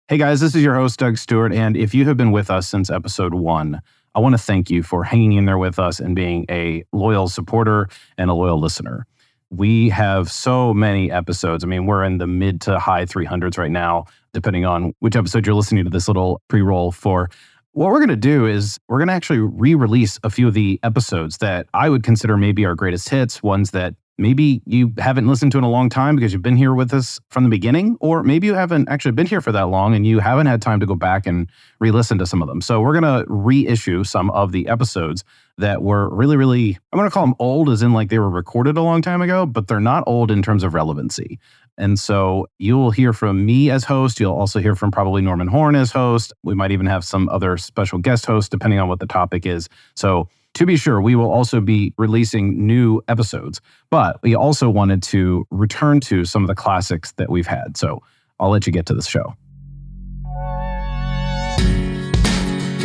Hey guys, this is your host, Doug Stewart, and if you have been with us since episode 1, I want to thank you for hanging in there with us and being a loyal supporter and a loyal listener. We have so many episodes. I mean, we're in the mid to high 300s right now, depending on which episode you're listening to this little pre-roll for. What we're going to do is we're going to actually re-release a few of the episodes that I would consider maybe our greatest hits, ones that maybe you haven't listened to in a long time because you've been here with us from the beginning, or maybe you haven't actually been here for that long and you haven't had time to go back and re-listen to some of them. So we're going to reissue some of the episodes that were really, I'm going to call them old as in like they were recorded a long time ago, but they're not old in terms of relevancy. And so you'll hear from me as host. You'll also hear from probably Norman Horn as host. We might even have some other special guest hosts depending on what the topic is. So to be sure, we will also be releasing new episodes, but we also wanted to return to some of the classics that we've had. So I'll let you get to this show.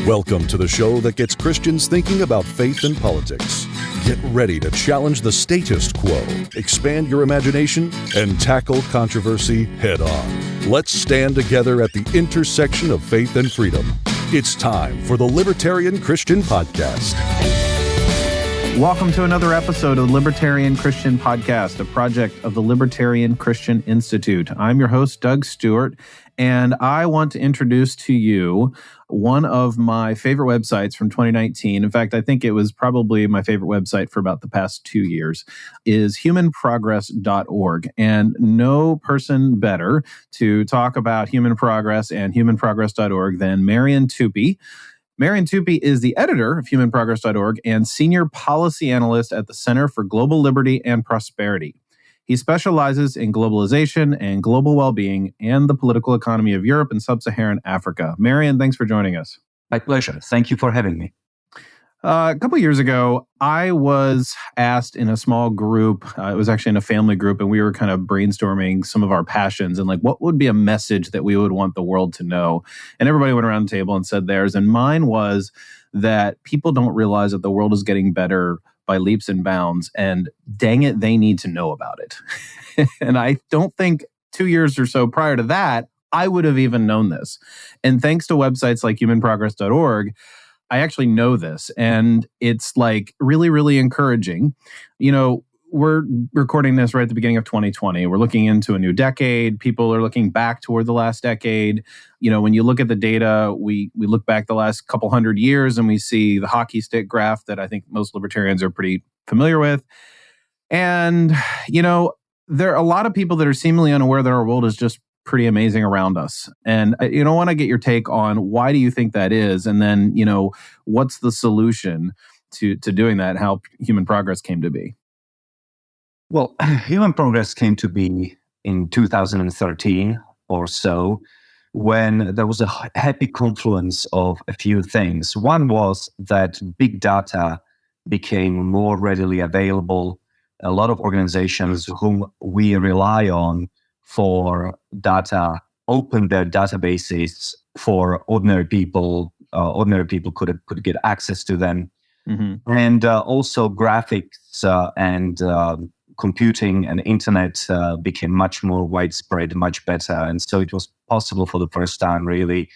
Welcome to the show that gets Christians thinking about faith and politics. Get ready to challenge the status quo, expand your imagination, and tackle controversy head on. Let's stand together at the intersection of faith and freedom. It's time for the Libertarian Christian Podcast. Welcome to another episode of the Libertarian Christian Podcast, a project of the Libertarian Christian Institute. I'm your host, Doug Stewart, and I want to introduce to you one of my favorite websites from 2019. In fact, I think it was probably my favorite website for about the past 2 years, is humanprogress.org. And no person better to talk about human progress and humanprogress.org than Marian Tupy. Marian Tupy is the editor of humanprogress.org and senior policy analyst at the Center for Global Liberty and Prosperity. He specializes in globalization and global well-being and the political economy of Europe and sub-Saharan Africa. Marian, thanks for joining us. My pleasure. Thank you for having me. A couple of years ago, I was asked in a small group, it was actually in a family group, and we were kind of brainstorming some of our passions and like what would be a message that we would want the world to know. And everybody went around the table and said theirs. And mine was that people don't realize that the world is getting better by leaps and bounds. And dang it, they need to know about it. And I don't think 2 years or so prior to that, I would have even known this. And thanks to websites like humanprogress.org, I actually know this, and it's like really encouraging. You know, we're recording this right at the beginning of 2020. We're looking into a new decade. People are looking back toward the last decade. You know, when you look at the data, we look back the last couple hundred years and we see the hockey stick graph that I think most libertarians are pretty familiar with. And, you know, there are a lot of people that are seemingly unaware that our world is just pretty amazing around us. And I want to get your take on why do you think that is? And then, you know, what's the solution to doing that, how human progress came to be? Well, human progress came to be in 2013 or so, when there was a happy confluence of a few things. One was that big data became more readily available. A lot of organizations whom we rely on for data opened their databases for ordinary people. Ordinary people could get access to them. Mm-hmm. And also graphics and computing and internet became much more widespread, much better. And so it was possible for the first time really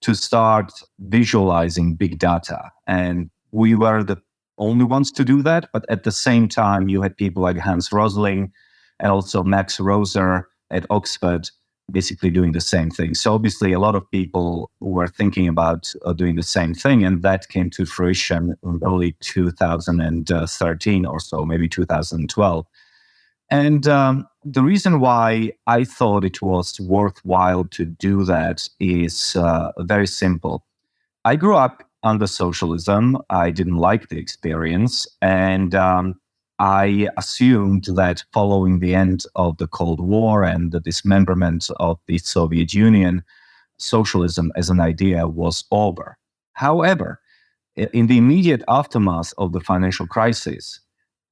to start visualizing big data. And we were the only ones to do that. But at the same time, you had people like Hans Rosling and also Max Roser at Oxford basically doing the same thing. So obviously a lot of people were thinking about doing the same thing, and that came to fruition in early 2013 or so, maybe 2012. And the reason why I thought it was worthwhile to do that is very simple. I grew up under socialism. I didn't like the experience, and I assumed that following the end of the Cold War and the dismemberment of the Soviet Union, socialism as an idea was over. However, in the immediate aftermath of the financial crisis,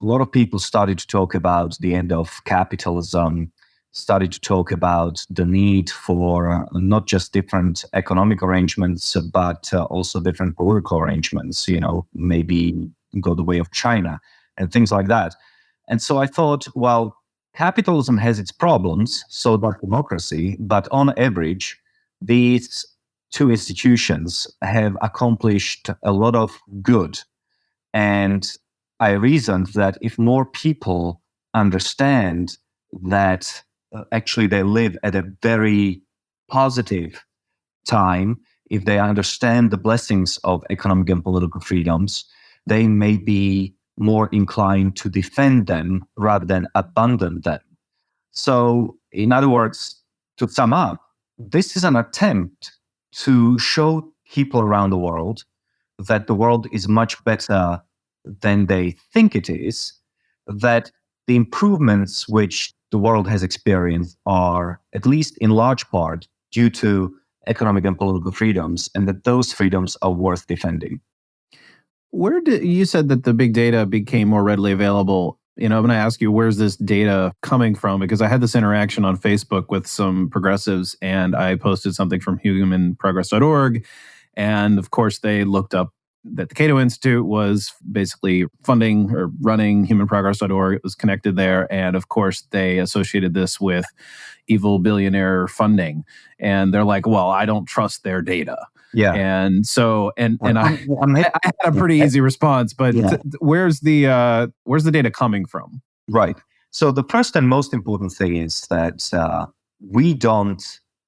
a lot of people started to talk about the end of capitalism, started to talk about the need for not just different economic arrangements, but also different political arrangements, you know, maybe go the way of China and things like that. And so I thought, well, capitalism has its problems, so does democracy, but on average, these two institutions have accomplished a lot of good. And I reasoned that if more people understand that actually they live at a very positive time, if they understand the blessings of economic and political freedoms, they may be more inclined to defend them rather than abandon them. So, in other words, to sum up, this is an attempt to show people around the world that the world is much better than they think it is, that the improvements which the world has experienced are, at least in large part, due to economic and political freedoms, and that those freedoms are worth defending. Where did you said that the big data became more readily available? I'm going to ask you, where's this data coming from? Because I had this interaction on Facebook with some progressives, and I posted something from humanprogress.org. And of course, they looked up that the Cato Institute was basically funding or running humanprogress.org. It was connected there. And of course, they associated this with evil billionaire funding. And they're like, well, I don't trust their data. Yeah. And so, I had a pretty easy response, but where's the data coming from? Right. So the first and most important thing is that we don't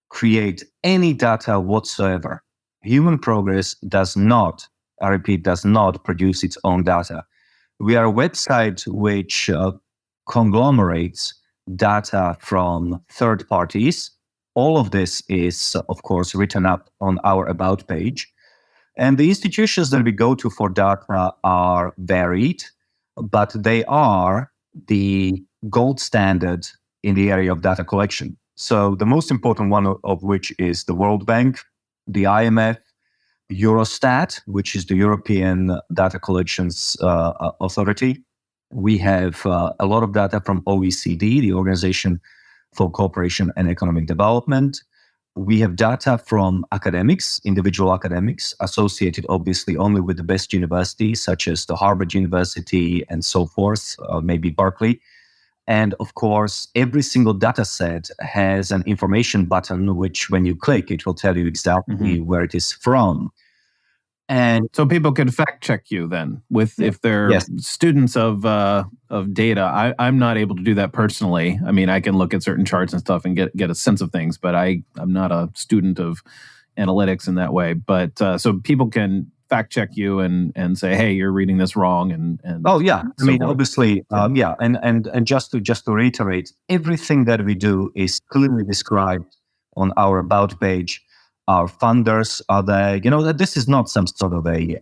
create any data whatsoever. Human Progress does not, I repeat, does not produce its own data. We are a website which conglomerates data from third parties. All of this is, of course, written up on our About page. And the institutions that we go to for data are varied, but they are the gold standard in the area of data collection. So the most important one of which is the World Bank, the IMF, Eurostat, which is the European Data Collections Authority. We have a lot of data from OECD, the Organization for Cooperation and Economic Development. We have data from academics, individual academics, associated obviously only with the best universities, such as the Harvard University and so forth, maybe Berkeley. And of course, every single data set has an information button, which when you click, it will tell you exactly where it is from. And so people can fact check you then if they're students of data. I'm not able to do that personally. I mean, I can look at certain charts and stuff and get a sense of things, but I'm not a student of analytics in that way. But so people can fact check you and say, hey, you're reading this wrong. And oh yeah, I mean, obviously, and just to reiterate, everything that we do is clearly described on our About page. Our funders are there. This is not some sort of a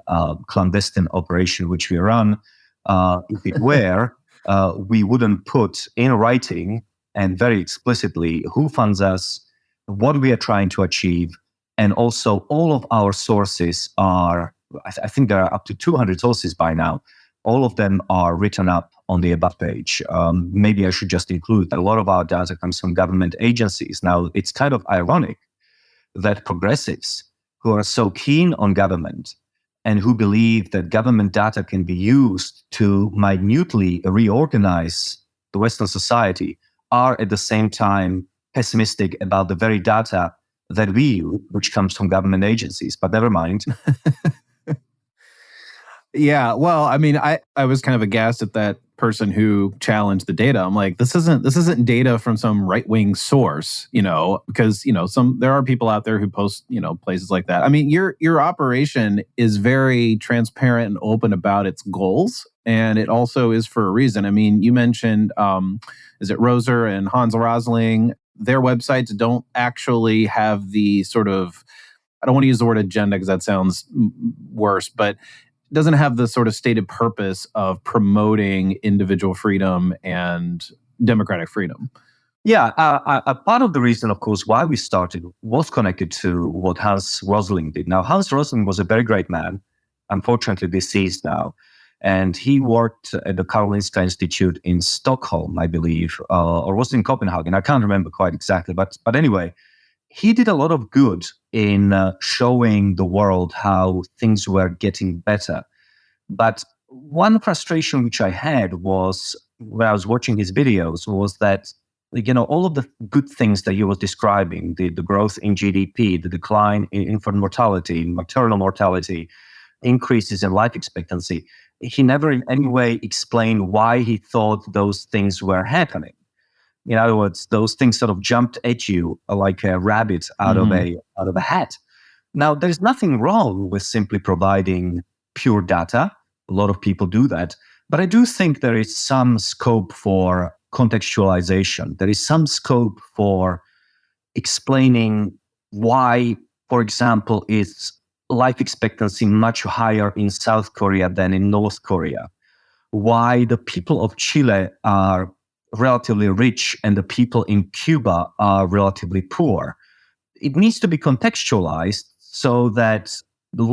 clandestine operation which we run. If it were, we wouldn't put in writing and very explicitly who funds us, what we are trying to achieve, and also all of our sources are, I think there are up to 200 sources by now. All of them are written up on the About page. Maybe I should just include that a lot of our data comes from government agencies. Now, it's kind of ironic that progressives who are so keen on government and who believe that government data can be used to minutely reorganize the Western society are at the same time pessimistic about the very data that we use, which comes from government agencies. But never mind. Yeah, well, I mean, I was kind of aghast at that person who challenged the data. I'm like, this isn't data from some right-wing source, because there are people out there who post, places like that. I mean, your operation is very transparent and open about its goals, and it also is for a reason. I mean, you mentioned, is it Roser and Hans Rosling? Their websites don't actually have the sort of, I don't want to use the word agenda because that sounds worse, but doesn't have the sort of stated purpose of promoting individual freedom and democratic freedom. Yeah, a part of the reason, of course, why we started was connected to what Hans Rosling did. Now, Hans Rosling was a very great man, unfortunately deceased now, and he worked at the Karolinska Institute in Stockholm, I believe, or was it in Copenhagen? I can't remember quite exactly, but anyway, he did a lot of good in showing the world how things were getting better. But one frustration which I had was when I was watching his videos was that all of the good things that you were describing, the growth in GDP, the decline in infant mortality, maternal mortality, increases in life expectancy, he never in any way explained why he thought those things were happening. In other words, those things sort of jumped at you like a rabbit out of a hat. Now, there's nothing wrong with simply providing pure data. A lot of people do that. But I do think there is some scope for contextualization. There is some scope for explaining why, for example, is life expectancy much higher in South Korea than in North Korea? Why the people of Chile are relatively rich and the people in Cuba are relatively poor? It needs to be contextualized so that the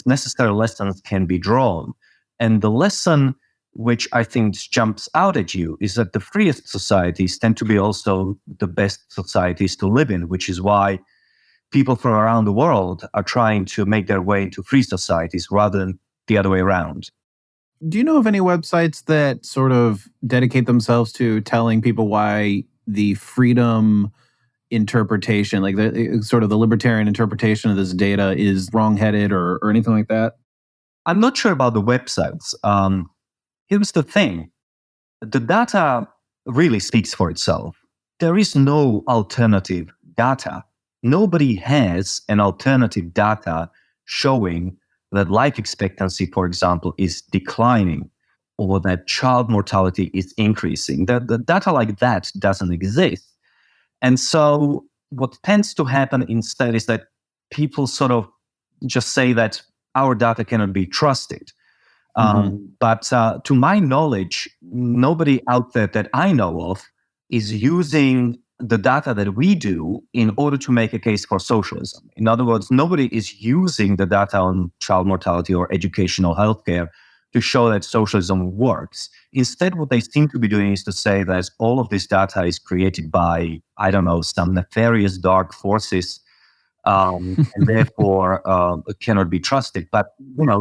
necessary lessons can be drawn. And the lesson which I think jumps out at you is that the freest societies tend to be also the best societies to live in, which is why people from around the world are trying to make their way into free societies rather than the other way around. Do you know of any websites that sort of dedicate themselves to telling people why the freedom interpretation, like the sort of the libertarian interpretation of this data, is wrongheaded or anything like that? I'm not sure about the websites. Here's the thing. The data really speaks for itself. There is no alternative data. Nobody has an alternative data showing that life expectancy, for example, is declining or that child mortality is increasing. The data like that doesn't exist. And so what tends to happen instead is that people sort of just say that our data cannot be trusted. But to my knowledge, nobody out there that I know of is using the data that we do in order to make a case for socialism. In other words, nobody is using the data on child mortality or educational healthcare to show that socialism works. Instead, what they seem to be doing is to say that all of this data is created by, I don't know, some nefarious dark forces, and therefore cannot be trusted. But,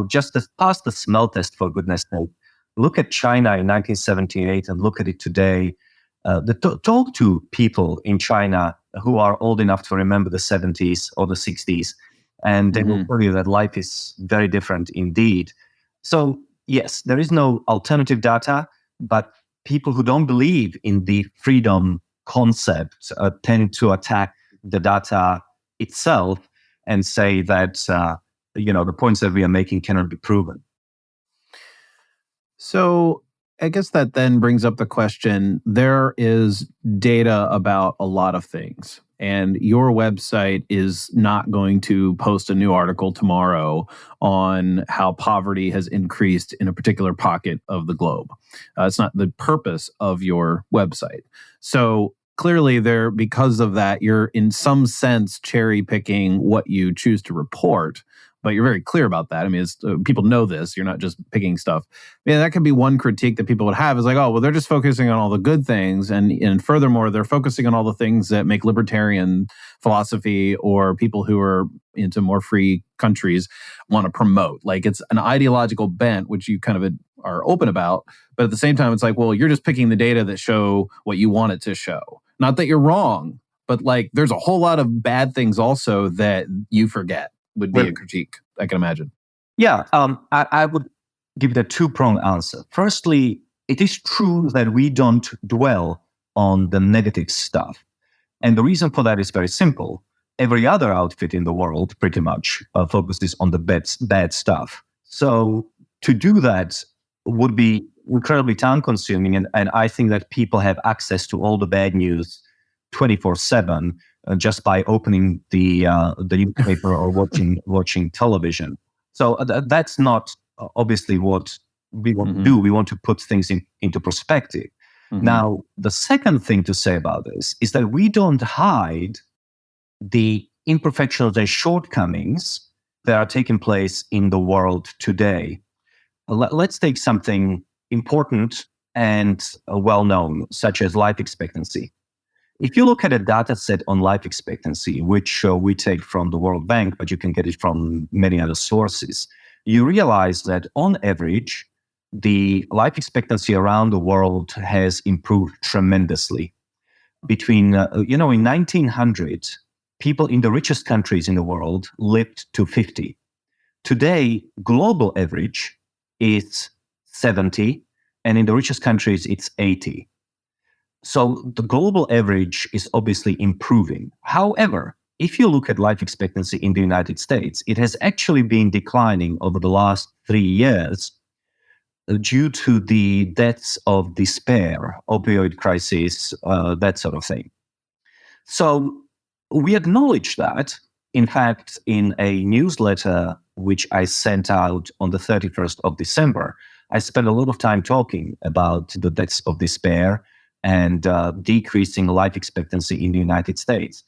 just to pass the smell test, for goodness sake. Look at China in 1978 and look at it today. Talk to people in China who are old enough to remember the 70s or the 60s, and they will tell you that life is very different indeed. So, yes, there is no alternative data, but people who don't believe in the freedom concept tend to attack the data itself and say that, the points that we are making cannot be proven. So I guess that then brings up the question, there is data about a lot of things, and your website is not going to post a new article tomorrow on how poverty has increased in a particular pocket of the globe. It's not the purpose of your website. So clearly because of that, you're in some sense cherry picking what you choose to report. But you're very clear about that. I mean, people know this. You're not just picking stuff. That could be one critique that people would have is like, oh, well, they're just focusing on all the good things. And furthermore, they're focusing on all the things that make libertarian philosophy or people who are into more free countries want to promote. Like it's an ideological bent, which you kind of are open about. But at the same time, it's like, well, you're just picking the data that show what you want it to show. Not that you're wrong, but like there's a whole lot of bad things also that you forget. Would be a critique, I can imagine. Yeah, I would give it a two-pronged answer. Firstly, it is true that we don't dwell on the negative stuff. And the reason for that is very simple. Every other outfit in the world pretty much focuses on the bad stuff. So to do that would be incredibly time-consuming. And I think that people have access to all the bad news 24/7. Just by opening the newspaper or watching television. So that's not obviously what we want to do. We want to put things into perspective. Now, the second thing to say about this is that we don't hide the imperfections and shortcomings that are taking place in the world today. Let's take something important and well-known, such as life expectancy. If you look at a data set on life expectancy, which we take from the World Bank, but you can get it from many other sources, you realize that on average, the life expectancy around the world has improved tremendously. in 1900, people in the richest countries in the world lived to 50. Today, global average is 70, and in the richest countries, it's 80. So the global average is obviously improving. However, if you look at life expectancy in the United States, it has actually been declining over the last 3 years due to the deaths of despair, opioid crisis, that sort of thing. So we acknowledge that. In fact, in a newsletter which I sent out on the 31st of December, I spent a lot of time talking about the deaths of despair and decreasing life expectancy in the United States.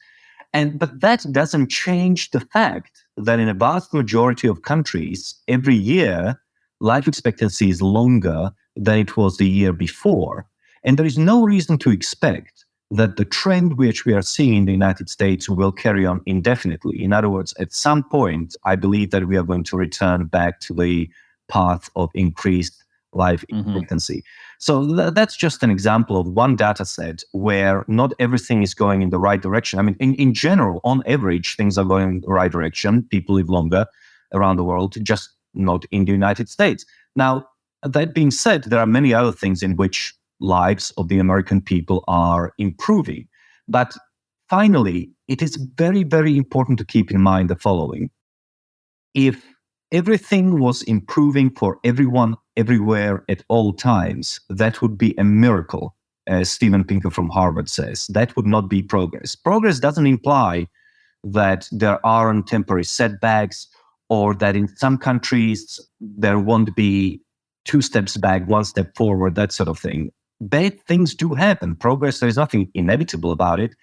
But that doesn't change the fact that in a vast majority of countries, every year, life expectancy is longer than it was the year before. And there is no reason to expect that the trend which we are seeing in the United States will carry on indefinitely. In other words, at some point, I believe that we are going to return back to the path of increased life expectancy. So that's just an example of one data set where not everything is going in the right direction. I mean, in general, on average, things are going in the right direction. People live longer around the world, just not in the United States. Now, that being said, there are many other things in which lives of the American people are improving. But finally, it is very, very important to keep in mind the following. If everything was improving for everyone, everywhere, at all times, that would be a miracle, as Steven Pinker from Harvard says. That would not be progress. Progress doesn't imply that there aren't temporary setbacks or that in some countries there won't be 2 steps back, 1 step forward, that sort of thing. Bad things do happen. Progress, there is nothing inevitable about it.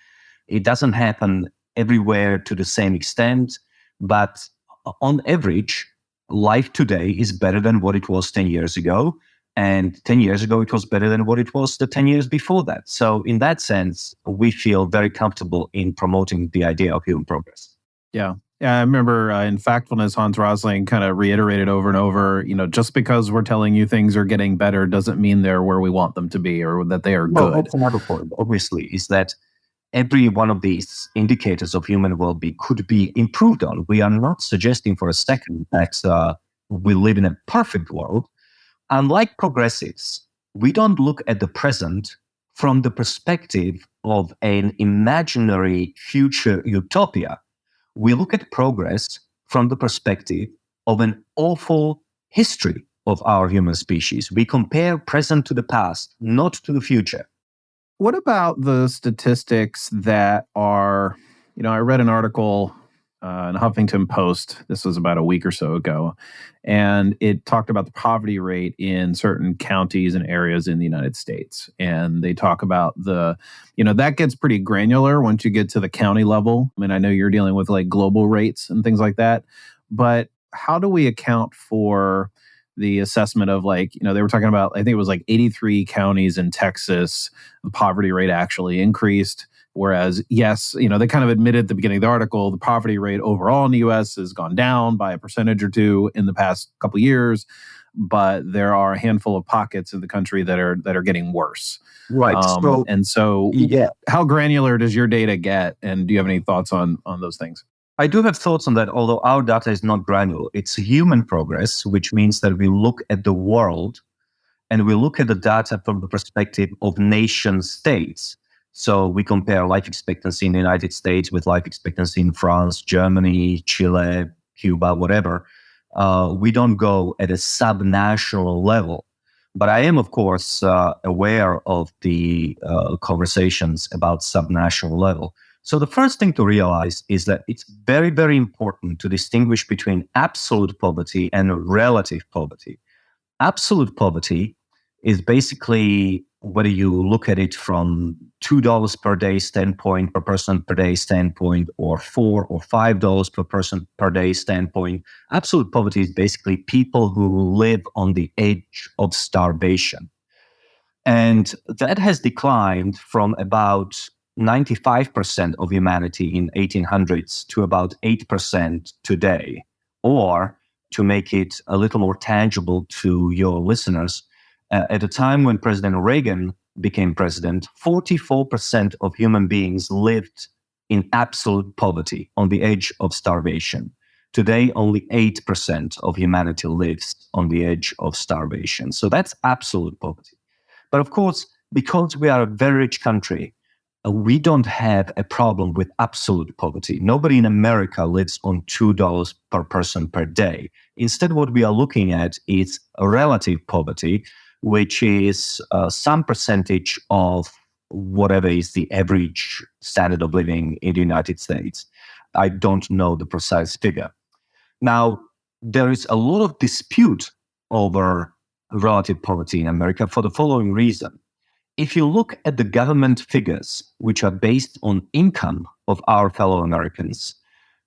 It doesn't happen everywhere to the same extent, but on average, life today is better than what it was 10 years ago. And 10 years ago, it was better than what it was the 10 years before that. So in that sense, we feel very comfortable in promoting the idea of human progress. Yeah. Yeah, I remember in Factfulness, Hans Rosling kind of reiterated over and over, just because we're telling you things are getting better doesn't mean they're where we want them to be or that they are good. That's another point, obviously, is that every one of these indicators of human well-being could be improved on. We are not suggesting for a second that we live in a perfect world. Unlike progressives, we don't look at the present from the perspective of an imaginary future utopia. We look at progress from the perspective of an awful history of our human species. We compare present to the past, not to the future. What about the statistics that are, I read an article in Huffington Post, this was about a week or so ago, and it talked about the poverty rate in certain counties and areas in the United States. And they talk about that gets pretty granular once you get to the county level. I mean, I know you're dealing with like global rates and things like that, but how do we account for the assessment of they were talking about, I think it was like 83 counties in Texas, the poverty rate actually increased. Whereas, yes, they kind of admitted at the beginning of the article, the poverty rate overall in the U.S. has gone down by a percentage or two in the past couple of years, but there are a handful of pockets in the country that are getting worse. Right. So, how granular does your data get? And do you have any thoughts on those things? I do have thoughts on that, although our data is not granular. It's human progress, which means that we look at the world and we look at the data from the perspective of nation states. So we compare life expectancy in the United States with life expectancy in France, Germany, Chile, Cuba, whatever. We don't go at a subnational level. But I am, of course, aware of the conversations about subnational level. So the first thing to realize is that it's very, very important to distinguish between absolute poverty and relative poverty. Absolute poverty is basically whether you look at it from $2 per day standpoint, per person per day standpoint, or $4 or $5 per person per day standpoint. Absolute poverty is basically people who live on the edge of starvation. And that has declined from about 95% of humanity in 1800s to about 8% today. Or to make it a little more tangible to your listeners, at a time when President Reagan became president, 44% of human beings lived in absolute poverty, on the edge of starvation. Today, only 8% of humanity lives on the edge of starvation. So that's absolute poverty. But of course, because we are a very rich country, we don't have a problem with absolute poverty. Nobody in America lives on $2 per person per day. Instead, what we are looking at is a relative poverty, which is some percentage of whatever is the average standard of living in the United States. I don't know the precise figure. Now, there is a lot of dispute over relative poverty in America for the following reason. If you look at the government figures, which are based on income of our fellow Americans,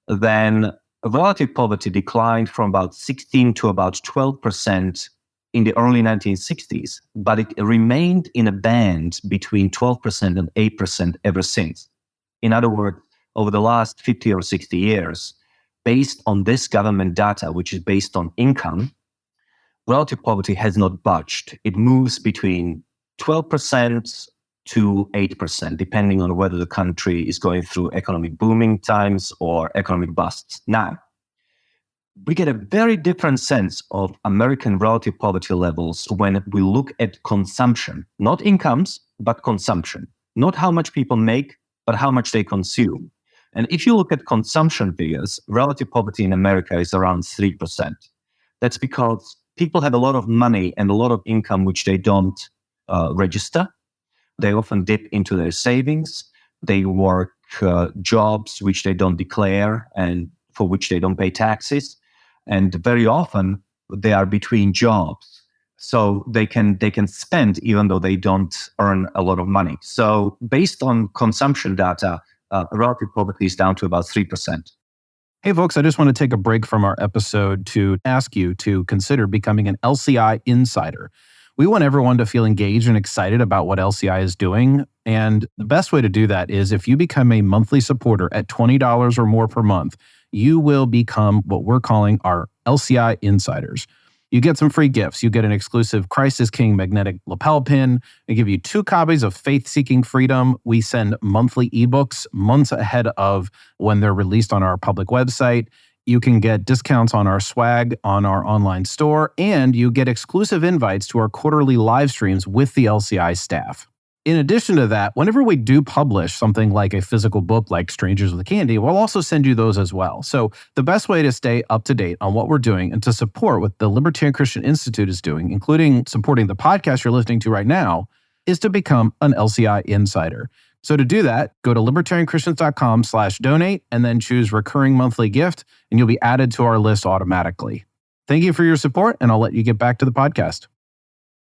then relative poverty declined from about 16 to about 12% in the early 1960s, but it remained in a band between 12% and 8% ever since. In other words, over the last 50 or 60 years, based on this government data, which is based on income, relative poverty has not budged. It moves between 12% to 8%, depending on whether the country is going through economic booming times or economic busts. Now, we get a very different sense of American relative poverty levels when we look at consumption, not incomes, but consumption. Not how much people make, but how much they consume. And if you look at consumption figures, relative poverty in America is around 3%. That's because people have a lot of money and a lot of income which they don't register. They often dip into their savings. They work jobs which they don't declare and for which they don't pay taxes. And very often they are between jobs. So they can spend even though they don't earn a lot of money. So based on consumption data, relative poverty is down to about 3%. Hey, folks, I just want to take a break from our episode to ask you to consider becoming an LCI insider. We want everyone to feel engaged and excited about what LCI is doing. And the best way to do that is if you become a monthly supporter at $20 or more per month, you will become what we're calling our LCI insiders. You get some free gifts. You get an exclusive Christ is King magnetic lapel pin. They give you 2 copies of Faith Seeking Freedom. We send monthly ebooks months ahead of when they're released on our public website. You can get discounts on our swag on our online store, and you get exclusive invites to our quarterly live streams with the LCI staff. In addition to that, whenever we do publish something like a physical book like Strangers with Candy, we'll also send you those as well. So the best way to stay up to date on what we're doing and to support what the Libertarian Christian Institute is doing, including supporting the podcast you're listening to right now, is to become an LCI insider. So to do that, go to libertarianchristians.com/donate and then choose recurring monthly gift, and you'll be added to our list automatically. Thank you for your support, and I'll let you get back to the podcast.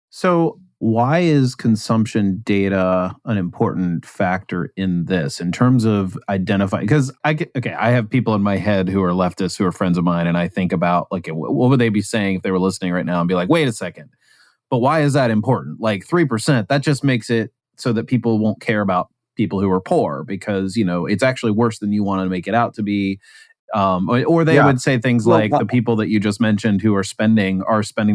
So why is consumption data an important factor in this in terms of identifying? Because I have people in my head who are leftists who are friends of mine, and I think about like, what would they be saying if they were listening right now and be like, wait a second, but why is that important? Like 3%, that just makes it so that people won't care about people who are poor because, you know, it's actually worse than you want to make it out to be. Or they would say things like the people that you just mentioned who are spending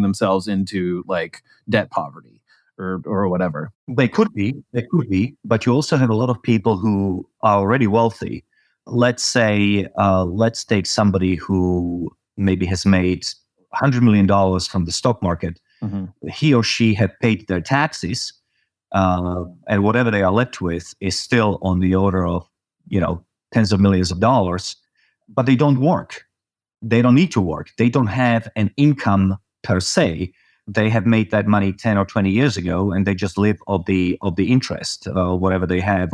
themselves into like debt poverty or whatever. They could be, but you also have a lot of people who are already wealthy. Let's say, let's take somebody who maybe has made $100 million from the stock market. Mm-hmm. He or she have paid their taxes, and whatever they are left with is still on the order of, tens of millions of dollars, but they don't work. They don't need to work. They don't have an income per se. They have made that money 10 or 20 years ago, and they just live of the interest, whatever they have,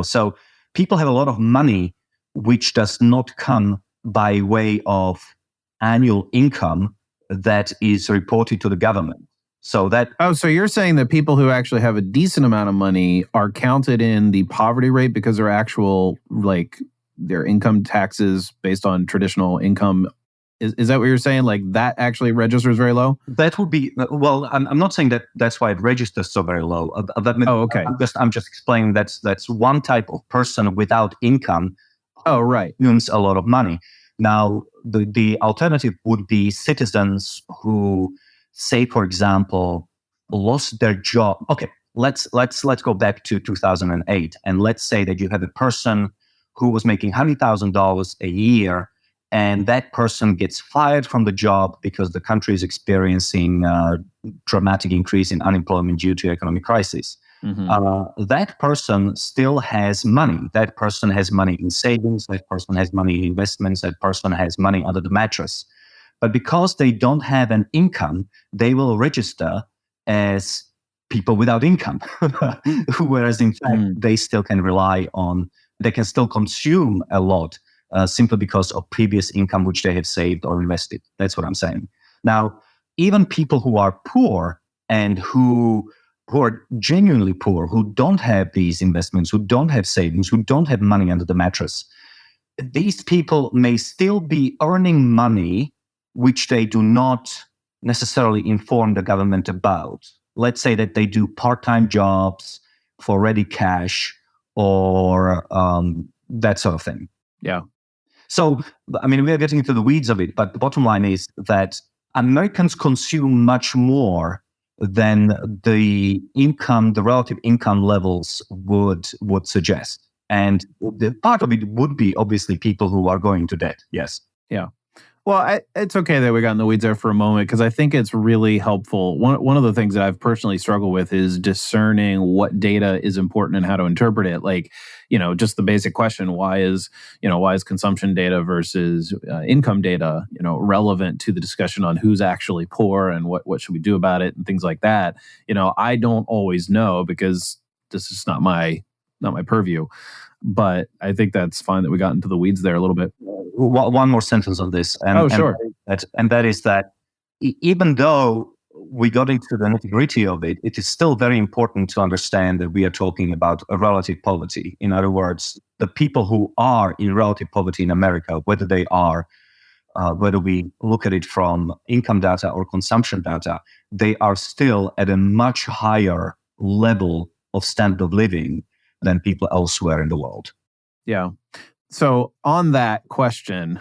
So people have a lot of money, which does not come by way of annual income that is reported to the government. So you're saying that people who actually have a decent amount of money are counted in the poverty rate because their actual, like, their income taxes based on traditional income. Is that what you're saying? Like that actually registers very low? That would be, well, I'm not saying that that's why it registers so very low. Okay. I'm just explaining that's one type of person without income. Oh, right. Earns a lot of money. Now, the alternative would be citizens who, say, for example, lost their job. Okay, let's go back to 2008, and let's say that you have a person who was making $100,000 a year, and that person gets fired from the job because the country is experiencing a dramatic increase in unemployment due to economic crisis. That person still has money. That person has money in savings. That person has money in investments. That person has money under the mattress. But because they don't have an income, they will register as people without income. Whereas in fact, they still can rely on, they can still consume a lot simply because of previous income which they have saved or invested. That's what I'm saying. Now, even people who are poor and who are genuinely poor, who don't have these investments, who don't have savings, who don't have money under the mattress, these people may still be earning money which they do not necessarily inform the government about. Let's say that they do part-time jobs for ready cash or that sort of thing. Yeah. So, I mean, we are getting into the weeds of it, but the bottom line is that Americans consume much more than the income, the relative income levels would suggest. And the part of it would be obviously people who are going to debt. Yes. Yeah. Well, it's okay that we got in the weeds there for a moment because I think it's really helpful. One of the things that I've personally struggled with is discerning what data is important and how to interpret it. Like, just the basic question: why is consumption data versus income data, relevant to the discussion on who's actually poor and what should we do about it and things like that. I don't always know because this is not my purview. But I think that's fine that we got into the weeds there a little bit. One more sentence on this. Sure. And that is that even though we got into the nitty-gritty of it, it is still very important to understand that we are talking about a relative poverty. In other words, the people who are in relative poverty in America, whether we look at it from income data or consumption data, they are still at a much higher level of standard of living than people elsewhere in the world. Yeah. So on that question,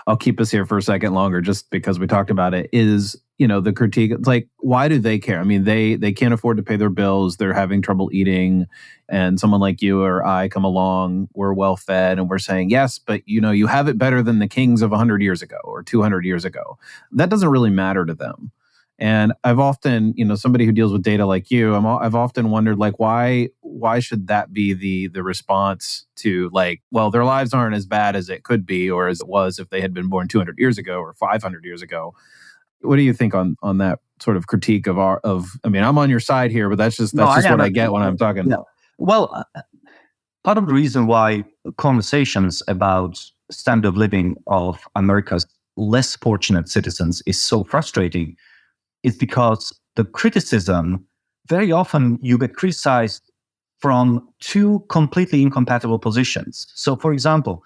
I'll keep us here for a second longer just because we talked about it, is, the critique. It's like, why do they care? I mean, they can't afford to pay their bills. They're having trouble eating. And someone like you or I come along, we're well fed and we're saying, yes, but you have it better than the kings of 100 years ago or 200 years ago. That doesn't really matter to them. And I've often, somebody who deals with data like you, I've often wondered, like, why should that be the response to, like, well, their lives aren't as bad as it could be or as it was if they had been born 200 years ago or 500 years ago. What do you think on that sort of critique of I mean, I'm on your side here, but that's just what I get when I'm talking. Yeah. Well, part of the reason why conversations about standard of living of America's less fortunate citizens is so frustrating is because the criticism, very often you get criticized from two completely incompatible positions. So, for example,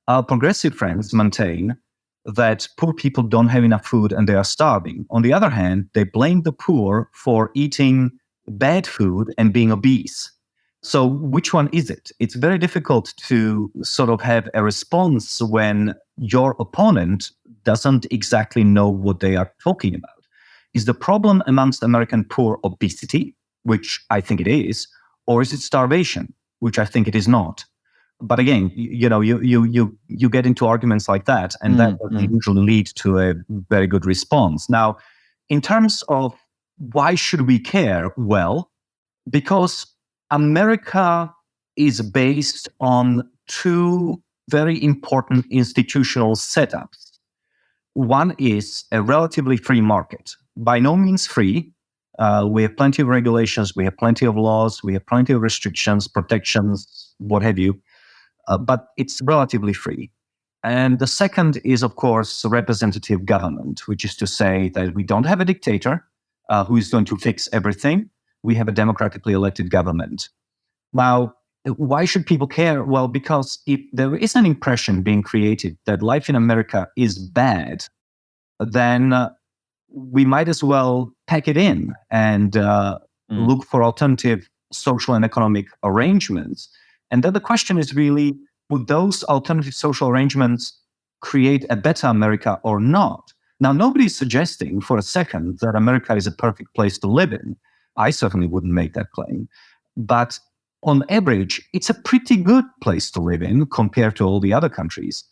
our progressive friends maintain that poor people don't have enough food and they are starving. On the other hand, they blame the poor for eating bad food and being obese. So which one is it? It's very difficult to sort of have a response when your opponent doesn't exactly know what they are talking about. Is the problem amongst American poor obesity, which I think it is, or is it starvation, which I think it is not? But again, you get into arguments like that, and that doesn't usually lead to a very good response. Now, in terms of why should we care? Well, because America is based on two very important institutional setups. One is a relatively free market. By no means free. We have plenty of regulations, we have plenty of laws, we have plenty of restrictions, protections, what have you, but it's relatively free. And the second is, of course, representative government, which is to say that we don't have a dictator who is going to fix everything. We have a democratically elected government. Now, why should people care? Well, because if there is an impression being created that life in America is bad, then we might as well pack it in and look for alternative social and economic arrangements. And then the question is really, would those alternative social arrangements create a better America or not? Now, nobody's suggesting for a second that America is a perfect place to live in. I certainly wouldn't make that claim. But on average, it's a pretty good place to live in compared to all the other countries.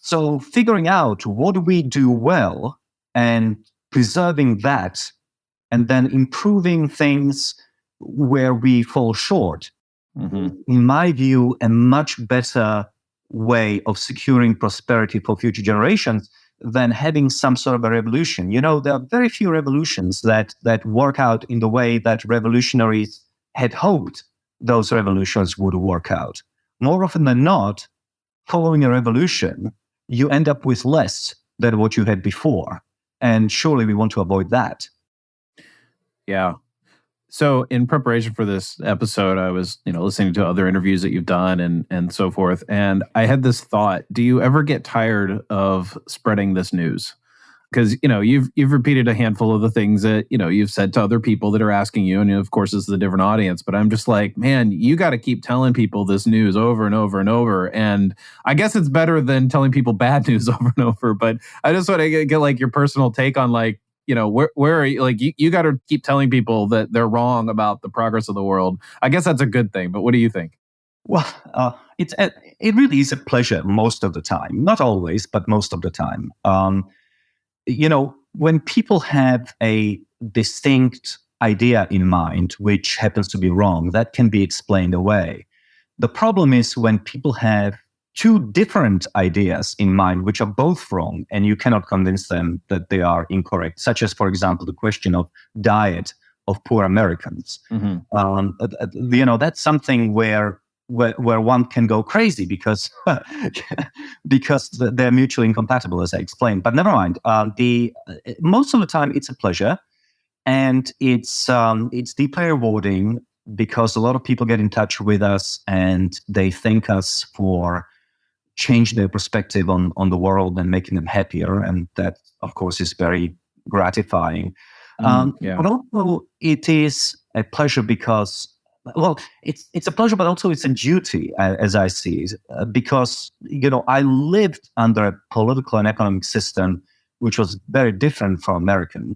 So figuring out what do we do well and preserving that, and then improving things where we fall short, in my view, a much better way of securing prosperity for future generations than having some sort of a revolution. There are very few revolutions that work out in the way that revolutionaries had hoped those revolutions would work out. More often than not, following a revolution, you end up with less than what you had before. And surely we want to avoid that. Yeah. So in preparation for this episode, I was, listening to other interviews that you've done and so forth. And I had this thought, do you ever get tired of spreading this news? Because, you've repeated a handful of the things that, you've said to other people that are asking you. And of course, this is a different audience. But I'm just like, man, you got to keep telling people this news over and over and over. And I guess it's better than telling people bad news over and over. But I just want to get like your personal take on like, where are you? Like, you got to keep telling people that they're wrong about the progress of the world. I guess that's a good thing. But what do you think? Well, it really is a pleasure most of the time. Not always, but most of the time. When people have a distinct idea in mind, which happens to be wrong, that can be explained away. The problem is when people have two different ideas in mind, which are both wrong, and you cannot convince them that they are incorrect, such as, for example, the question of diet of poor Americans. That's something where one can go crazy because they're mutually incompatible, as I explained. But never mind. Most of the time, it's a pleasure, and it's deeply rewarding because a lot of people get in touch with us and they thank us for changing their perspective on the world and making them happier, and that, of course, is very gratifying. But also, it is a pleasure because. Well, it's a pleasure, but also it's a duty, as I see it, because, I lived under a political and economic system which was very different from American.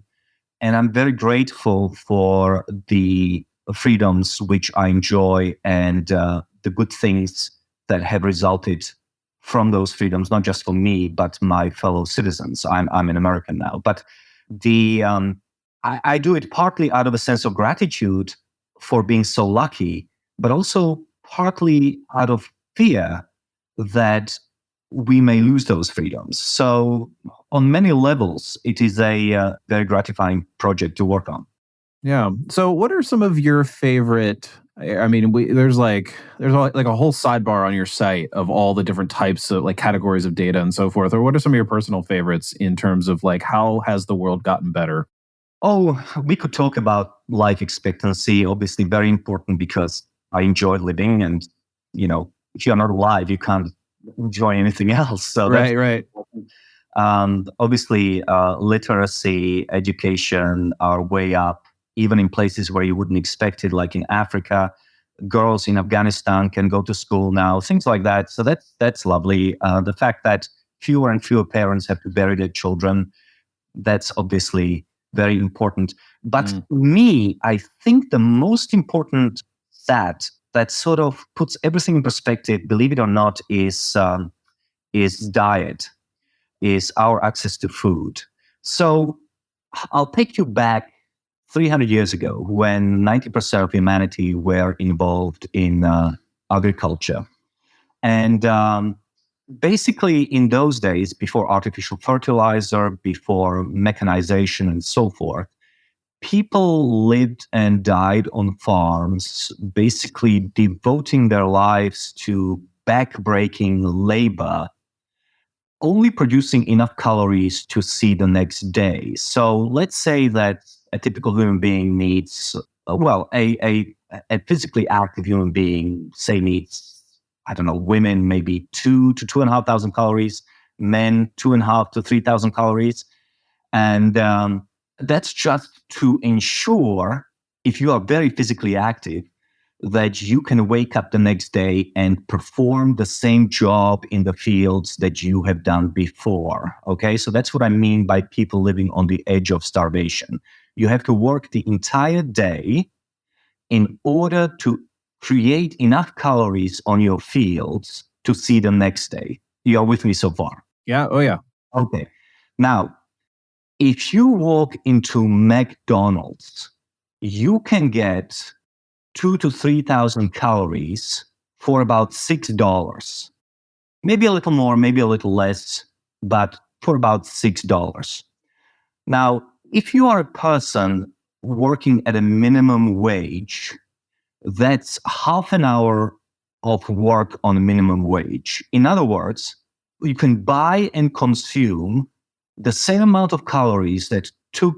And I'm very grateful for the freedoms which I enjoy and the good things that have resulted from those freedoms, not just for me, but my fellow citizens. I'm an American now. But I do it partly out of a sense of gratitude for being so lucky, but also partly out of fear that we may lose those freedoms. So on many levels, it is a very gratifying project to work on. Yeah. So what are some of your favorite, there's like a whole sidebar on your site of all the different types of like categories of data and so forth. Or what are some of your personal favorites in terms of like, how has the world gotten better? Oh, we could talk about life expectancy, obviously very important because I enjoy living, and, if you're not alive, you can't enjoy anything else. So right. Obviously, literacy, education are way up, even in places where you wouldn't expect it, like in Africa. Girls in Afghanistan can go to school now, things like that. So that's lovely. The fact that fewer and fewer parents have to bury their children, that's obviously very important. But me, I think the most important that sort of puts everything in perspective, believe it or not, is diet, is our access to food. So I'll take you back 300 years ago when 90% of humanity were involved in agriculture. And basically, in those days, before artificial fertilizer, before mechanization and so forth, people lived and died on farms, basically devoting their lives to back-breaking labor, only producing enough calories to see the next day. So let's say that a typical human being needs, a physically active human being, say, needs, I don't know, women maybe 2,000 to 2,500 calories, men 2,500 to 3,000 calories. And that's just to ensure, if you are very physically active, that you can wake up the next day and perform the same job in the fields that you have done before. Okay, so that's what I mean by people living on the edge of starvation. You have to work the entire day in order to create enough calories on your fields to see the next day. You are with me so far? Yeah. Oh, yeah. Okay. Now, if you walk into McDonald's, you can get 2,000 to 3,000 calories for about $6. Maybe a little more, maybe a little less, but for about $6. Now, if you are a person working at a minimum wage, that's half an hour of work on a minimum wage. In other words, you can buy and consume the same amount of calories that took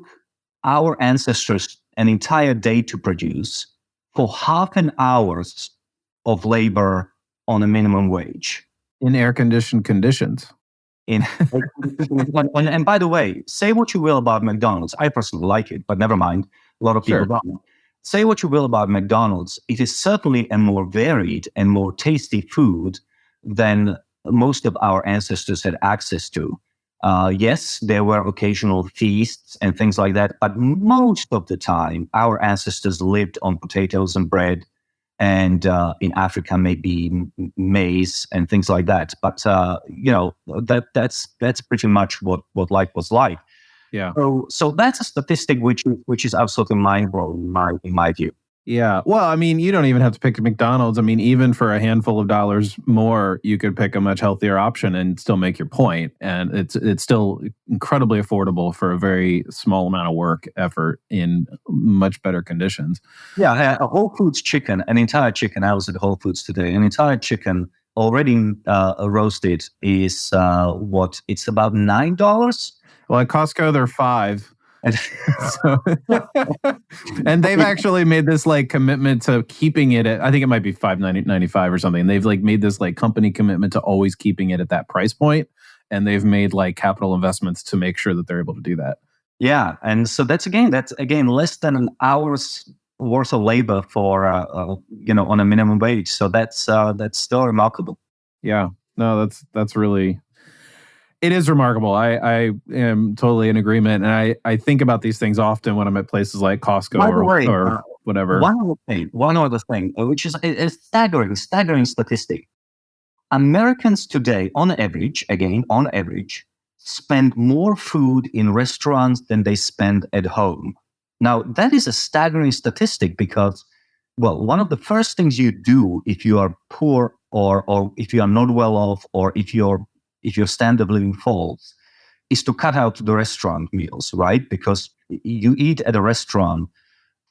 our ancestors an entire day to produce for half an hour's of labor on a minimum wage. In air-conditioned conditions. And by the way, say what you will about McDonald's. I personally like it, but never mind. A lot of people don't. Say what you will about McDonald's. It is certainly a more varied and more tasty food than most of our ancestors had access to. Yes, there were occasional feasts and things like that, but most of the time, our ancestors lived on potatoes and bread, and in Africa, maybe maize and things like that. But that's pretty much what life was like. Yeah. So that's a statistic which is absolutely mind-blowing in my view. Yeah. Well, I mean, you don't even have to pick a McDonald's. I mean, even for a handful of dollars more, you could pick a much healthier option and still make your point. And it's still incredibly affordable for a very small amount of work effort in much better conditions. Yeah, a Whole Foods chicken, an entire chicken. I was at Whole Foods today. An entire chicken already roasted is it's about $9. Well, at Costco, they're $5. So, and they've actually made this like commitment to keeping it at, I think it might be $5.95 or something. They've like made this like company commitment to always keeping it at that price point, and they've made like capital investments to make sure that they're able to do that. Yeah, and so that's again less than an hour's worth of labor for on a minimum wage. So that's still remarkable. Yeah, no, that's really. It is remarkable. I am totally in agreement. And I think about these things often when I'm at places like Costco or whatever. One other thing, which is a staggering statistic. Americans today, on average, spend more food in restaurants than they spend at home. Now, that is a staggering statistic because, well, one of the first things you do if you are poor or if you are not well off or if your standard of living falls, is to cut out the restaurant meals, right? Because you eat at a restaurant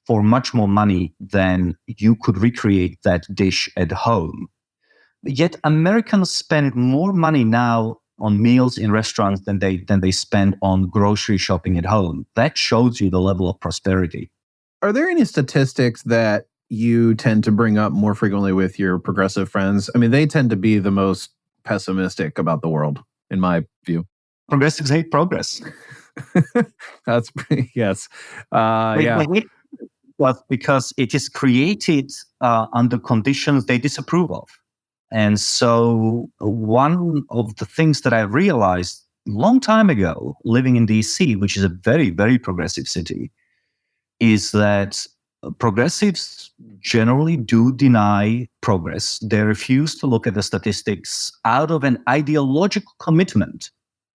for much more money than you could recreate that dish at home. Yet Americans spend more money now on meals in restaurants than they spend on grocery shopping at home. That shows you the level of prosperity. Are there any statistics that you tend to bring up more frequently with your progressive friends? I mean, they tend to be the most pessimistic about the world, in my view. Progressives hate progress. That's yes. Yeah. Well, because it is created under conditions they disapprove of. And so one of the things that I realized a long time ago, living in DC, which is a very, very progressive city, is that progressives generally do deny progress. They refuse to look at the statistics out of an ideological commitment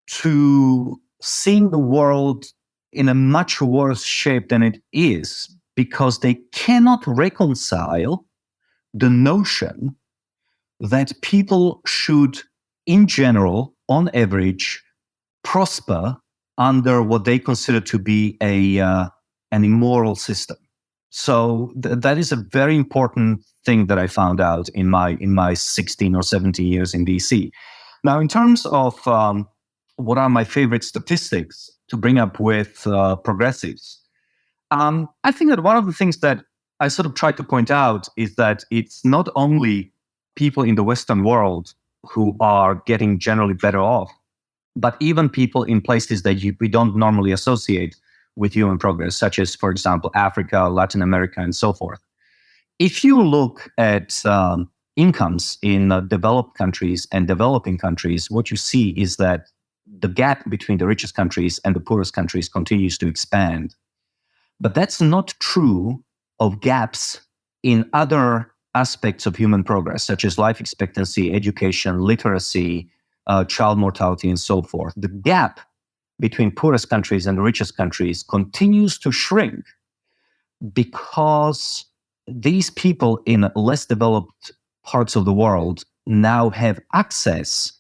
to seeing the world in a much worse shape than it is, because they cannot reconcile the notion that people should, in general, on average, prosper under what they consider to be an immoral system. So that is a very important thing that I found out in my 16 or 17 years in DC. Now, in terms of what are my favorite statistics to bring up with progressives, I think that one of the things that I sort of try to point out is that it's not only people in the Western world who are getting generally better off, but even people in places that we don't normally associate with human progress, such as, for example, Africa, Latin America, and so forth. If you look at incomes in developed countries and developing countries, what you see is that the gap between the richest countries and the poorest countries continues to expand. But that's not true of gaps in other aspects of human progress, such as life expectancy, education, literacy, child mortality, and so forth. The gap between poorest countries and the richest countries continues to shrink because these people in less developed parts of the world now have access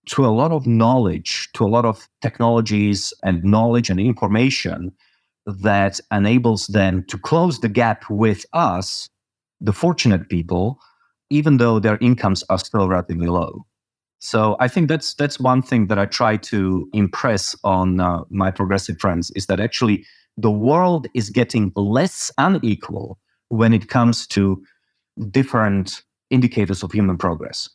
to a lot of knowledge, to a lot of technologies and knowledge and information that enables them to close the gap with us, the fortunate people, even though their incomes are still relatively low. So I think that's one thing that I try to impress on my progressive friends, is that actually the world is getting less unequal when it comes to different indicators of human progress.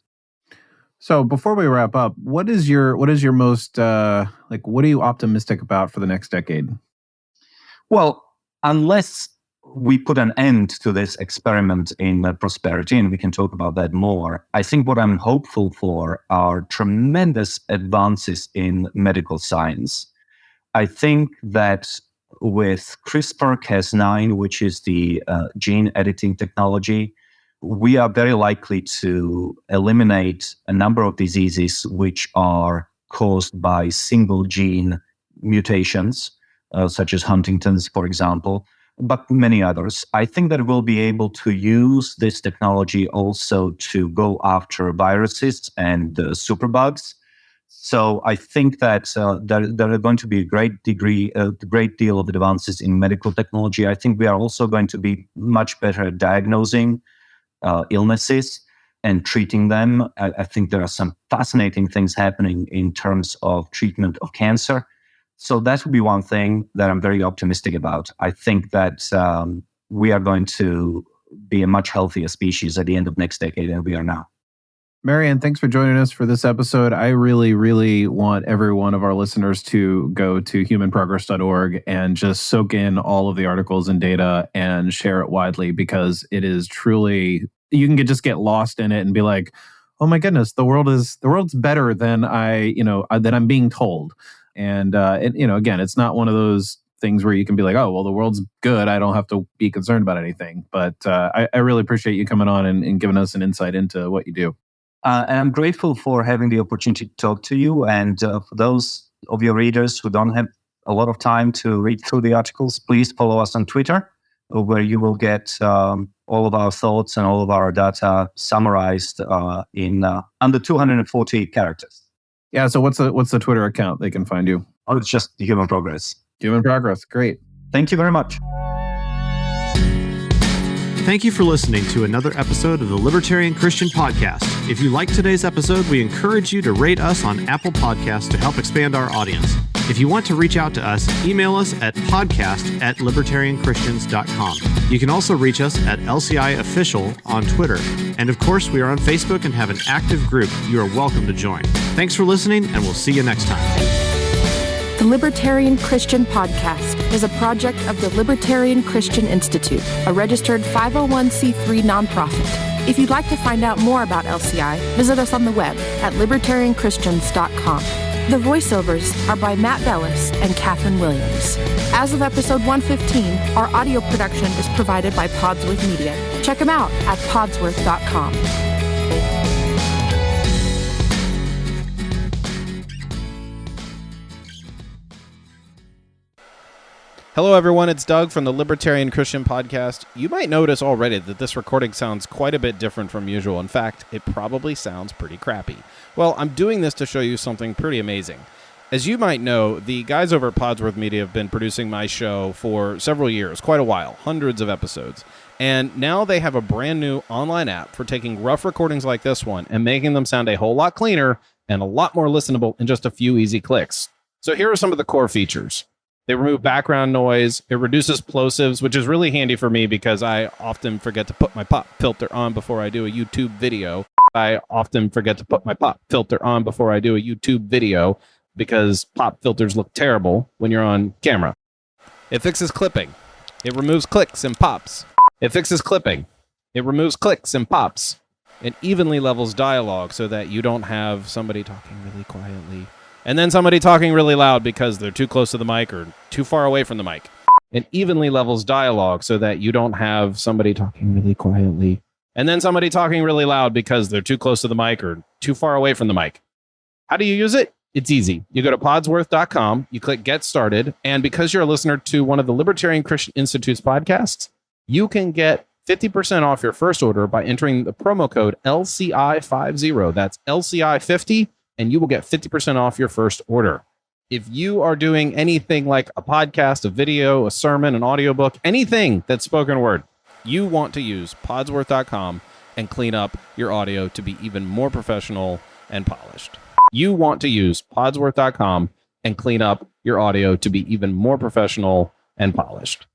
So before we wrap up, what is your most what are you optimistic about for the next decade? Well, unless we put an end to this experiment in prosperity, and we can talk about that more, I think what I'm hopeful for are tremendous advances in medical science. I think that with CRISPR-Cas9, which is the gene editing technology, we are very likely to eliminate a number of diseases which are caused by single gene mutations, such as Huntington's, for example, but many others. I think that we'll be able to use this technology also to go after viruses and superbugs. So I think that there are going to be a great deal of advances in medical technology. I think we are also going to be much better at diagnosing illnesses and treating them. I think there are some fascinating things happening in terms of treatment of cancer. So that would be one thing that I'm very optimistic about. I think that we are going to be a much healthier species at the end of next decade than we are now. Marian, thanks for joining us for this episode. I really, really want every one of our listeners to go to humanprogress.org and just soak in all of the articles and data and share it widely, because it is truly, you can just get lost in it and be like, oh my goodness, the world's better than I'm being told. And again, it's not one of those things where you can be like, oh, well, the world's good, I don't have to be concerned about anything. But I really appreciate you coming on and giving us an insight into what you do. And I'm grateful for having the opportunity to talk to you. And for those of your readers who don't have a lot of time to read through the articles, please follow us on Twitter, where you will get all of our thoughts and all of our data summarized in under 240 characters. Yeah. So what's the Twitter account they can find you? Oh, it's just Human Progress. Human Progress. Great. Thank you very much. Thank you for listening to another episode of the Libertarian Christian Podcast. If you liked today's episode, we encourage you to rate us on Apple Podcasts to help expand our audience. If you want to reach out to us, email us at podcast@libertarianchristians.com. You can also reach us at LCI Official on Twitter. And of course, we are on Facebook and have an active group you are welcome to join. Thanks for listening, and we'll see you next time. The Libertarian Christian Podcast is a project of the Libertarian Christian Institute, a registered 501c3 nonprofit. If you'd like to find out more about LCI, visit us on the web at libertarianchristians.com. The voiceovers are by Matt Bellis and Catherine Williams. As of episode 115, our audio production is provided by Podsworth Media. Check them out at podsworth.com. Hello, everyone. It's Doug from the Libertarian Christian Podcast. You might notice already that this recording sounds quite a bit different from usual. In fact, it probably sounds pretty crappy. Well, I'm doing this to show you something pretty amazing. As you might know, the guys over at Podsworth Media have been producing my show for several years, quite a while, hundreds of episodes. And now they have a brand new online app for taking rough recordings like this one and making them sound a whole lot cleaner and a lot more listenable in just a few easy clicks. So here are some of the core features. They remove background noise. It reduces plosives, which is really handy for me because I often forget to put my pop filter on before I do a YouTube video. Because pop filters look terrible when you're on camera. It fixes clipping. It removes clicks and pops. It fixes clipping. It removes clicks and pops. It evenly levels dialogue so that you don't have somebody talking really quietly and then somebody talking really loud because they're too close to the mic or too far away from the mic. It evenly levels dialogue so that you don't have somebody talking really quietly and then somebody talking really loud because they're too close to the mic or too far away from the mic. How do you use it? It's easy. You go to podsworth.com, you click Get Started, and because you're a listener to one of the Libertarian Christian Institute's podcasts, you can get 50% off your first order by entering the promo code LCI50. That's LCI50, and you will get 50% off your first order. If you are doing anything like a podcast, a video, a sermon, an audiobook, anything that's spoken word, you want to use podsworth.com and clean up your audio to be even more professional and polished. You want to use podsworth.com and clean up your audio to be even more professional and polished.